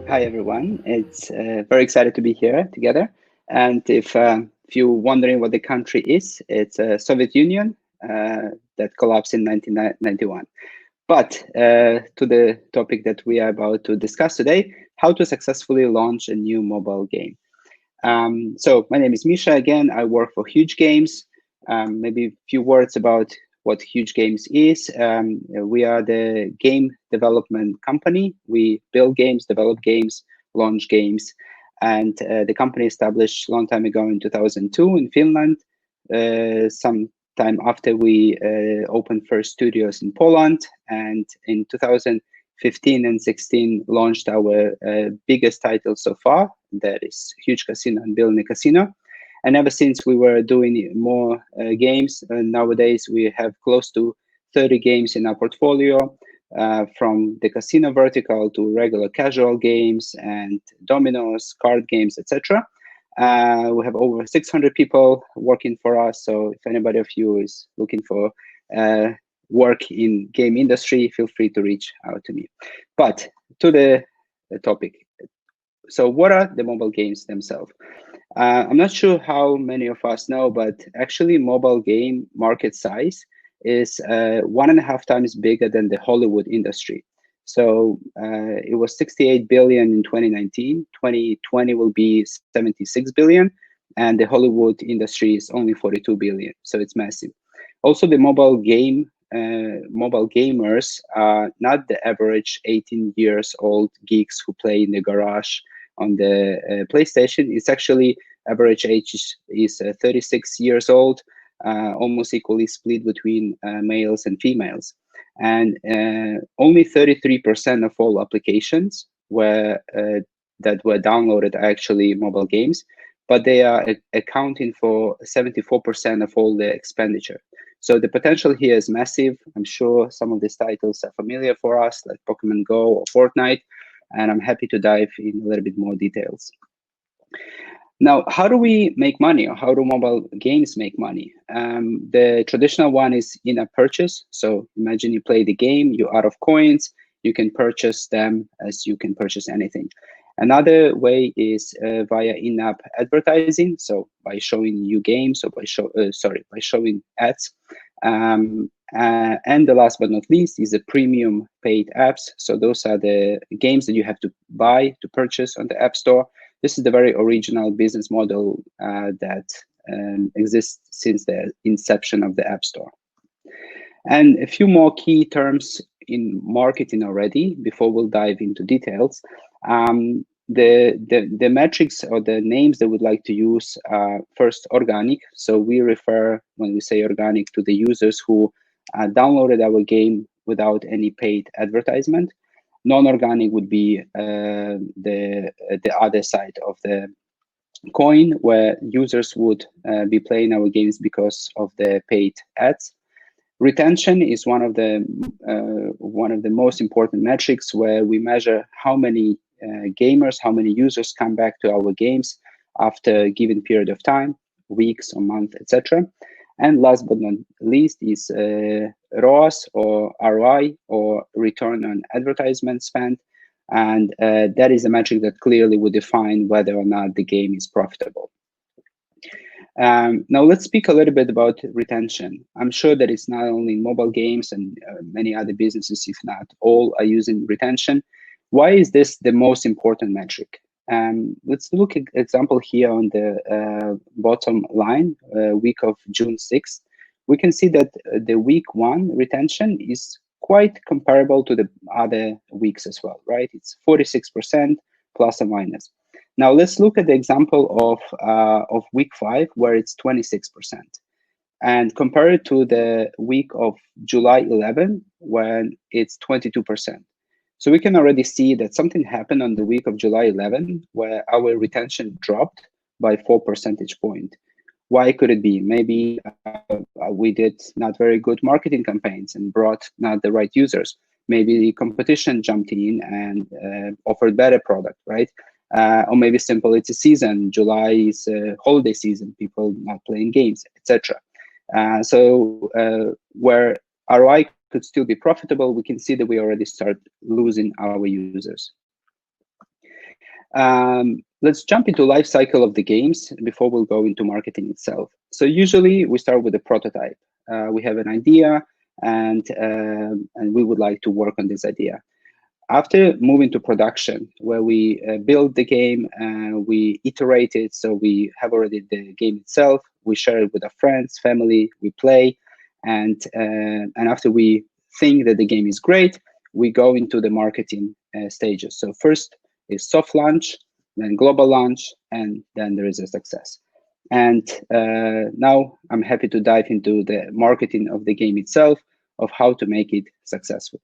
Hi, everyone. It's very excited to be here together. And if you're wondering what the country is, it's Soviet Union that collapsed in 1991. But to the topic that we are about to discuss today, how to successfully launch a new mobile game. So my name is Misha. Again, I work for Huuuge Games. Maybe a few words about what Huuuge Games is. We are the game development company. We build games, develop games, launch games. And the company established a long time ago in 2002 in Finland. Some time after we opened first studios in Poland. And in 2015 and 16 launched our biggest title so far, that is Huuuge Casino and Building a Casino. And ever since we were doing more games, nowadays we have close to 30 games in our portfolio, from the casino vertical to regular casual games and dominoes, card games, etc. We have over 600 people working for us. So if anybody of you is looking for work in game industry, feel free to reach out to me. But to the topic. So what are the mobile games themselves? I'm not sure how many of us know, but actually mobile game market size is 1.5 times bigger than the Hollywood industry. So it was 68 billion in 2019. 2020 will be 76 billion, and the Hollywood industry is only 42 billion. So it's massive. Also, the mobile gamers are not the average 18 years old geeks who play in the garage on the PlayStation. It's actually average age is 36 years old, almost equally split between males and females. And only 33% of all applications that were downloaded are actually mobile games, but they are accounting for 74% of all the expenditure. So the potential here is massive. I'm sure some of these titles are familiar for us, like Pokemon Go or Fortnite, and I'm happy to dive in a little bit more details. Now, how do we make money, or how do mobile games make money? The traditional one is in-app purchase. So imagine you play the game, you're out of coins, you can purchase them as you can purchase anything. Another way is via in-app advertising. So by showing new games, or by showing ads. And the last but not least is the premium paid apps. So those are the games that you have to buy to purchase on the App Store. This is the very original business model that exists since the inception of the App Store. And a few more key terms in marketing already before we'll dive into details. The metrics or the names that we'd like to use are first organic. So we refer, when we say organic, to the users who downloaded our game without any paid advertisement. Non-organic would be the other side of the coin, where users would be playing our games because of the paid ads. Retention is one of the most important metrics, where we measure how many gamers, how many users come back to our games after a given period of time, weeks or month, etc. And last but not least is ROAS, or ROI, or return on advertisement spend. And that is a metric that clearly would define whether or not the game is profitable. Now let's speak a little bit about retention. I'm sure that it's not only mobile games, and many other businesses, if not all, are using retention. Why is this the most important metric? Let's look at example here on the bottom line, week of June 6th. We can see that the week 1 retention is quite comparable to the other weeks as well, right? It's 46% plus or minus. Now let's look at the example of week 5, where it's 26%, and compare it to the week of July 11, when it's 22%. So we can already see that something happened on the week of July 11, where our retention dropped by 4 percentage points. Why could it be? Maybe we did not very good marketing campaigns and brought not the right users. Maybe the competition jumped in and offered better product, right? Or maybe simple, it's a season. July is a holiday season, people not playing games, etc. Where ROI could still be profitable, we can see that we already start losing our users. Let's jump into life cycle of the games before we'll go into marketing itself. So usually we start with a prototype. We have an idea, and we would like to work on this idea. After moving to production, where we build the game, we iterate it, so we have already the game itself, we share it with our friends, family, we play, and after we think that the game is great, we go into the marketing stages. So first is soft launch, then global launch, and then there is a success. And now I'm happy to dive into the marketing of the game itself, of how to make it successful.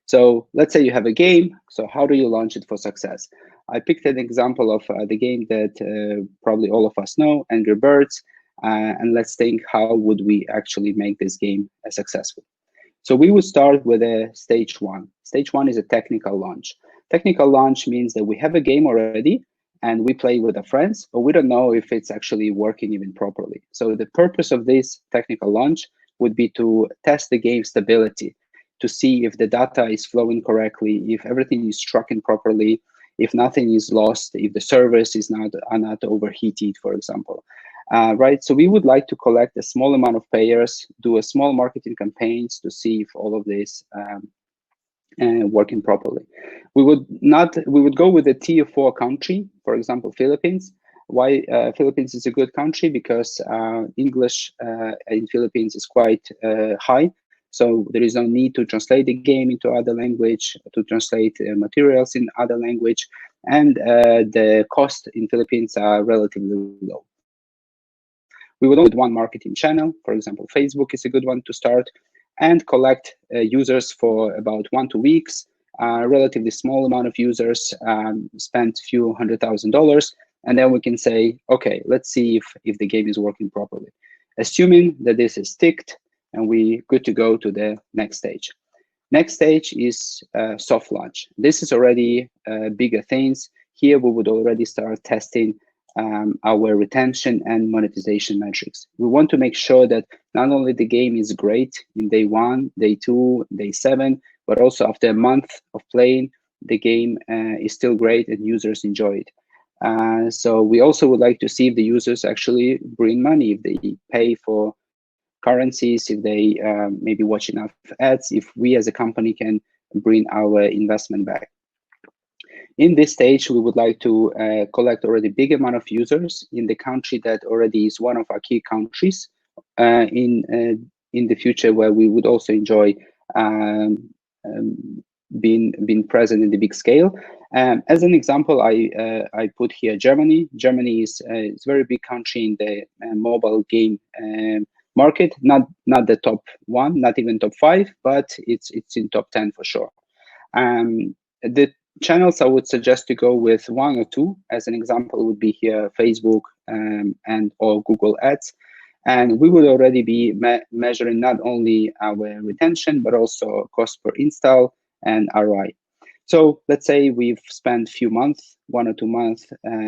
So let's say you have a game. So how do you launch it for success? I picked an example of the game that probably all of us know, Angry Birds. And let's think, how would we actually make this game successful? So we would start with a stage one. Stage one is a technical launch. Technical launch means that we have a game already and we play with our friends, but we don't know if it's actually working even properly. So the purpose of this technical launch would be to test the game stability, to see if the data is flowing correctly, if everything is tracking properly, if nothing is lost, if the servers are not overheated, for example. Right, so we would like to collect a small amount of payers, do a small marketing campaigns to see if all of this working properly. We would go with a tier 4 country, for example, Philippines. Why Philippines is a good country? Because English in Philippines is quite high. So there is no need to translate the game into other language, to translate materials in other language, and the cost in Philippines are relatively low. We would only start with one marketing channel. For example, Facebook is a good one to start, and collect users for about 1 to 2 weeks, relatively small amount of users, spend a few $100,000, and then we can say, okay, let's see if the game is working properly. Assuming that this is ticked, and we good to go to the next stage. Next stage is soft launch. This is already bigger things. Here we would already start testing our retention and monetization metrics. We want to make sure that not only the game is great in day 1, day 2, day 7, but also after a month of playing, the game is still great and users enjoy it. So we also would like to see if the users actually bring money, if they pay for currencies, if they maybe watch enough ads, if we as a company can bring our investment back. In this stage, we would like to collect already big amount of users in the country that already is one of our key countries in the future, where we would also enjoy being present in the big scale. As an example, I put here Germany. Germany is a very big country in the mobile game market, not the top 1, not even top 5, but it's in top 10 for sure. The channels I would suggest to go with 1 or 2. As an example, would be here Facebook and or Google Ads. And we would already be measuring not only our retention, but also cost per install and ROI. So let's say we've spent a few months, 1 or 2 months,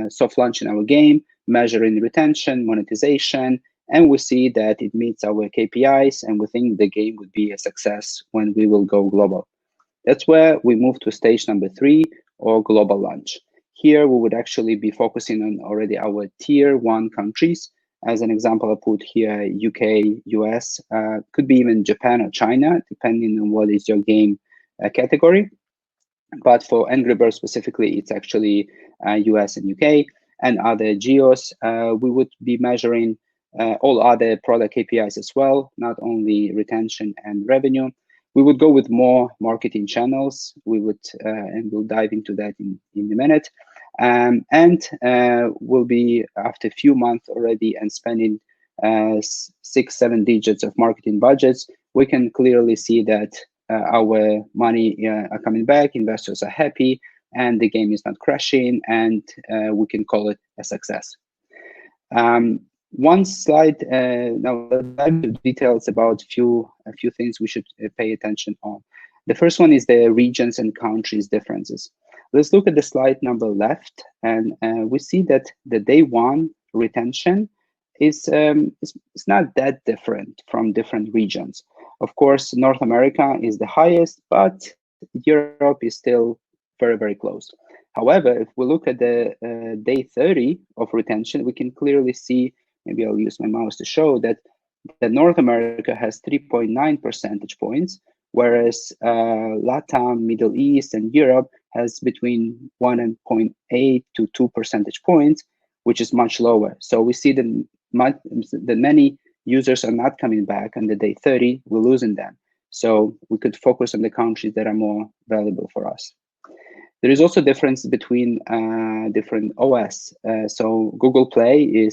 soft launching our game, measuring retention, monetization, and we see that it meets our KPIs, and we think the game would be a success when we will go global. That's where we move to stage number 3, or global launch. Here we would actually be focusing on already our tier 1 countries. As an example, I put here UK, US, could be even Japan or China, depending on what is your game category. But for Angry Birds specifically, it's actually US and UK, and other geos. We would be measuring all other product KPIs as well, not only retention and revenue. We would go with more marketing channels. We would, and we'll dive into that in a minute. We'll be, after a few months already and spending 6-7 digits of marketing budgets, we can clearly see that our money are coming back, investors are happy, and the game is not crashing, and we can call it a success. One slide, now let's dive into details about a few things we should pay attention on. The first one is the regions and countries differences. Let's look at the slide number left, and we see that the day 1 retention is not that different from different regions. Of course, North America is the highest, but Europe is still very, very close. However, if we look at the day 30 of retention, we can clearly see, maybe I'll use my mouse to show that North America has 3.9 percentage points, whereas LATAM, Middle East, and Europe has between 1.8 to 2 percentage points, which is much lower. So we see that many users are not coming back on the day 30, we're losing them. So we could focus on the countries that are more valuable for us. There is also difference between different OS. So Google Play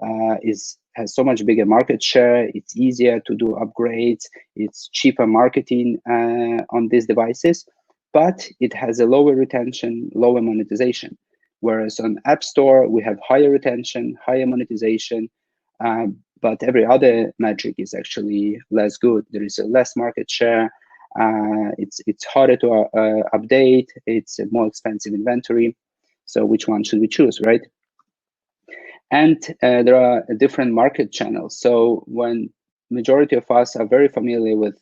has so much bigger market share. It's easier to do upgrades. It's cheaper marketing on these devices, but it has a lower retention, lower monetization. Whereas on App Store, we have higher retention, higher monetization, but every other metric is actually less good. There is a less market share. It's harder to update. It's a more expensive inventory. So which one should we choose, right? And there are different market channels. So when majority of us are very familiar with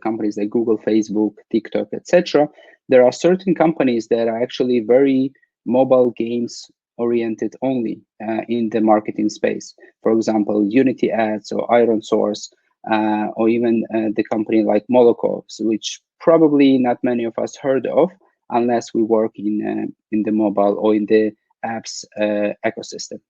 companies like Google, Facebook, TikTok, etc., there are certain companies that are actually very mobile games oriented only in the marketing space. For example, Unity Ads or Iron Source, or even the company like Moloko, which probably not many of us heard of unless we work in the mobile or in the apps ecosystem.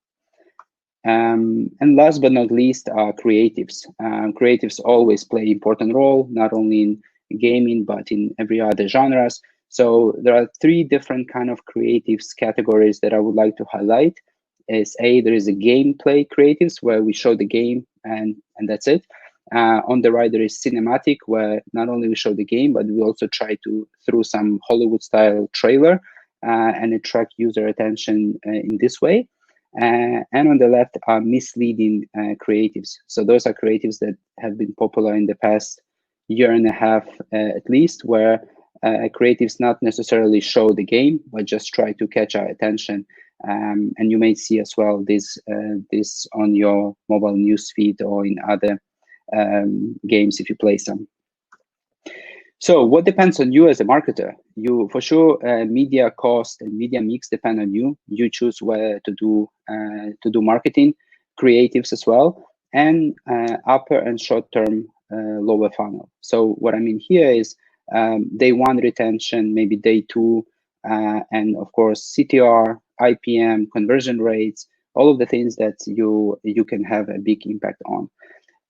And last but not least are creatives. Creatives always play an important role, not only in gaming, but in every other genres. So there are three different kind of creatives categories that I would like to highlight. There is a gameplay creatives where we show the game and that's it. On the right, there is cinematic, where not only we show the game, but we also try to, through some Hollywood style trailer, and attract user attention in this way. And on the left are misleading creatives. So those are creatives that have been popular in the past year and a half, at least, where creatives not necessarily show the game, but just try to catch our attention. And you may see as well this on your mobile news feed or in other games if you play some. So what depends on you as a marketer? You, for sure, media cost and media mix depend on you. You choose where to do marketing, creatives as well, and upper and short-term lower funnel. So what I mean here is day one retention, maybe day two, and of course CTR, IPM, conversion rates, all of the things that you can have a big impact on.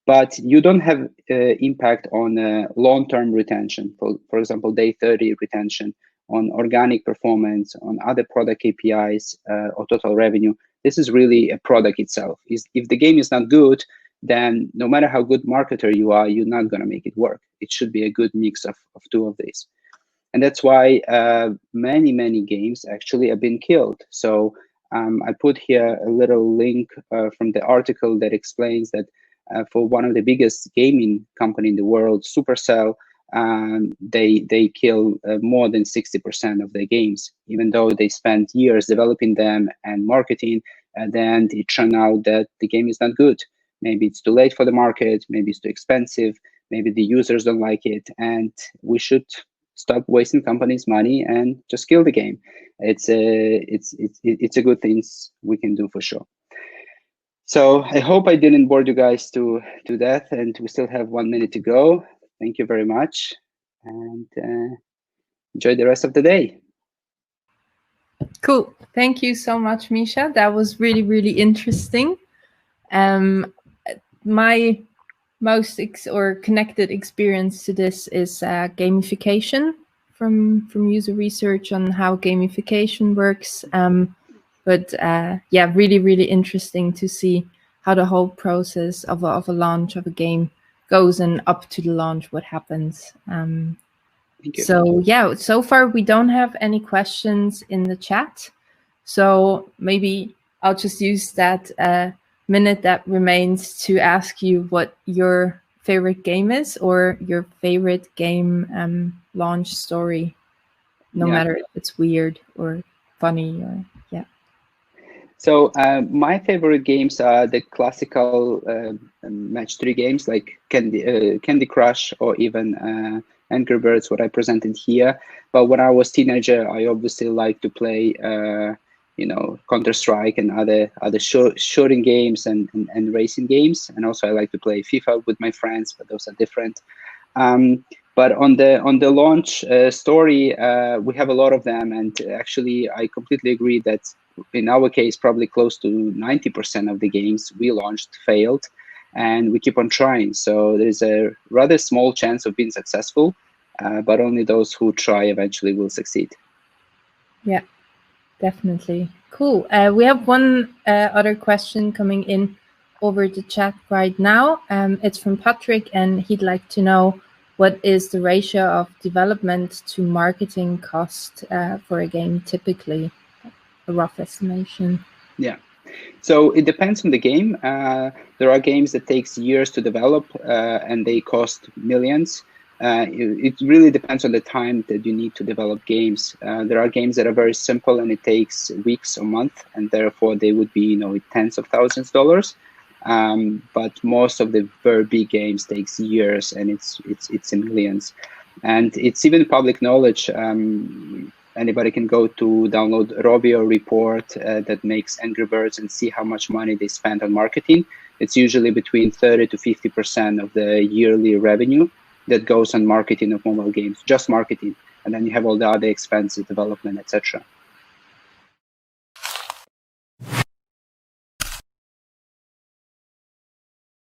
But you don't have impact on long-term retention. For example, day 30 retention, on organic performance, on other product KPIs, or total revenue. This is really a product itself. If the game is not good, then no matter how good marketer you are, you're not going to make it work. It should be a good mix of two of these. And that's why many games actually have been killed. So I put here a little link from the article that explains that for one of the biggest gaming company in the world, Supercell, they kill more than 60% of their games, even though they spent years developing them and marketing. And then it turned out that the game is not good. Maybe it's too late for the market. Maybe it's too expensive. Maybe the users don't like it. And we should stop wasting companies' money and just kill the game. It's a good thing we can do for sure. So I hope I didn't bore you guys to death, and we still have 1 minute to go. Thank you very much, and enjoy the rest of the day. Cool. Thank you so much, Misha. That was really interesting. My most connected experience to this is gamification from user research on how gamification works. But yeah, really interesting to see how the whole process of a launch of a game goes, and up to the launch, what happens. So yeah, so far we don't have any questions in the chat. So maybe I'll just use that minute that remains to ask you what your favorite game is, or your favorite game launch story, no matter if it's weird or funny or So my favorite games are the classical match 3 games like Candy Crush or even Angry Birds, what I presented here. But when I was teenager, I obviously liked to play, Counter-Strike and other shooting games and racing games. And also I like to play FIFA with my friends, but those are different. But on the launch story, we have a lot of them, and actually I completely agree that in our case, probably close to 90% of the games we launched failed, and we keep on trying. So there's a rather small chance of being successful, but only those who try eventually will succeed. Yeah, definitely. Cool. We have one other question coming in over the chat right now. It's from Patrick, and he'd like to know what is the ratio of development to marketing cost for a game typically? A rough estimation. Yeah. So it depends on the game. There are games that takes years to develop and they cost millions. It really depends on the time that you need to develop games. There are games that are very simple and it takes weeks or months, and therefore they would be, tens of thousands of dollars. But most of the very big games takes years, and it's in millions. And it's even public knowledge. Anybody can go to download Rovio report that makes Angry Birds and see how much money they spend on marketing. It's usually between 30 to 50% of the yearly revenue that goes on marketing of mobile games, just marketing. And then you have all the other expenses, development, etc.